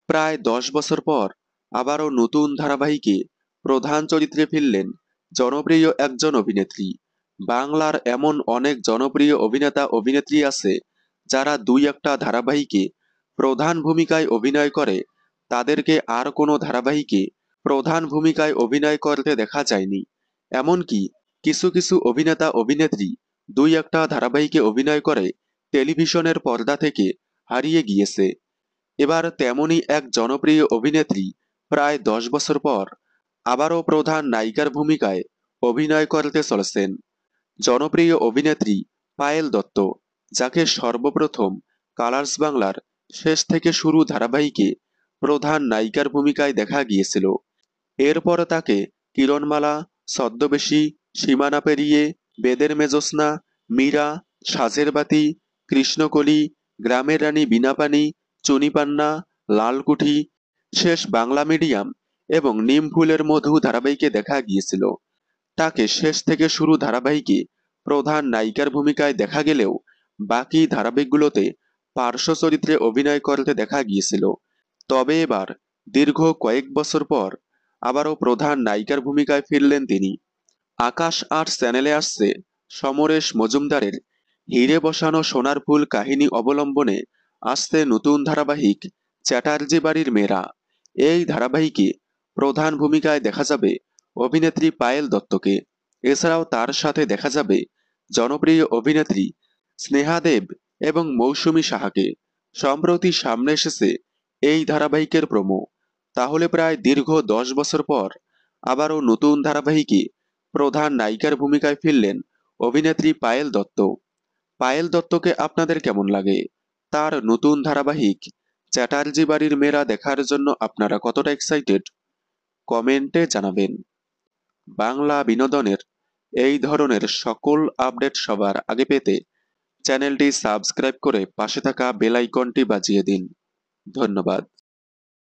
প্রায় 10 বছর পর আবারও নতুন ধারাবাহিকে প্রধান চরিত্রে ফিরলেন জনপ্রিয় একজন অভিনেত্রী। বাংলার এমন অনেক জনপ্রিয় অভিনেতা অভিনেত্রী আছে যারা দুই একটা ধারাবাহিকে প্রধান ভূমিকায় অভিনয় করে, তাদেরকে আর কোনো ধারাবাহিকে প্রধান ভূমিকায় অভিনয় করতে দেখা যায়নি। এমনকি কিছু কিছু অভিনেতা অভিনেত্রী দুই একটা ধারাবাহিকে অভিনয় করে টেলিভিশনের পর্দা থেকে হারিয়ে গিয়েছে। এবার তেমনই এক জনপ্রিয় অভিনেত্রী প্রায় 10 বছর পর আবারও প্রধান নায়িকার ভূমিকায় অভিনয় করতে চলেছেন। জনপ্রিয় অভিনেত্রী পায়েল দত্ত, যাকে সর্বপ্রথম কালার্স বাংলার শেষ থেকে শুরু ধারাবাহিকে প্রধান নায়িকার ভূমিকায় দেখা গিয়েছিল। এরপর তাকে কিরণমালা, ছদ্মবেশী, সীমানা পেরিয়ে, বেদের মেজোসনা, মীরা, সাজের বাতি, কৃষ্ণকলি, গ্রামের রানী বীণাপানি, চুনিপান্না, লালকুঠি, শেষ বাংলা মিডিয়াম এবং নিমফুলের মধু ধারাবাহিকে দেখা গিয়েছিল। তাকে শেষ থেকে শুরু ধারাবাহিকে প্রধান নায়িকার ভূমিকায় দেখা গেলেও বাকি ধারাবাহিকগুলোতে পার্শ্ব চরিত্রে অভিনয় করতে দেখা গিয়েছিল। তবে এবার দীর্ঘ কয়েক বছর পর আবারও প্রধান নায়িকার ভূমিকায় ফিরলেন তিনি। আকাশ আর্টস চ্যানেলে আসছে সমরেশ মজুমদারের হিরে বসানো সোনার ফুল কাহিনী অবলম্বনে আসছে নতুন ধারাবাহিক চ্যাটার্জি বাড়ির মেয়েরা। এই ধারাবাহিকে প্রধান ভূমিকায় দেখা যাবে অভিনেত্রী পায়েল দত্তকে। এছাড়াও তার সাথে দেখা যাবে জনপ্রিয় অভিনেত্রী স্নেহা দেব এবং মৌসুমী সাহাকে। সম্প্রতি সামনে এসেছে এই ধারাবাহিকের প্রোমো। তাহলে প্রায় দীর্ঘ 10 বছর পর আবারও নতুন ধারাবাহিকে প্রধান নায়িকার ভূমিকায় ফিরলেন অভিনেত্রী পায়েল দত্ত। পায়েল দত্তকে আপনাদের কেমন লাগে? তার নতুন ধারাবাহিক চ্যাটার্জি বাড়ির মেয়েরা দেখার জন্য আপনারা কতটা এক্সাইটেড? কমেন্টে জানাবেন। বাংলা বিনোদনের এই ধরনের সকল আপডেট সবার আগে পেতে চ্যানেলটি সাবস্ক্রাইব করে পাশে থাকা বেল আইকনটি বাজিয়ে দিন। ধন্যবাদ।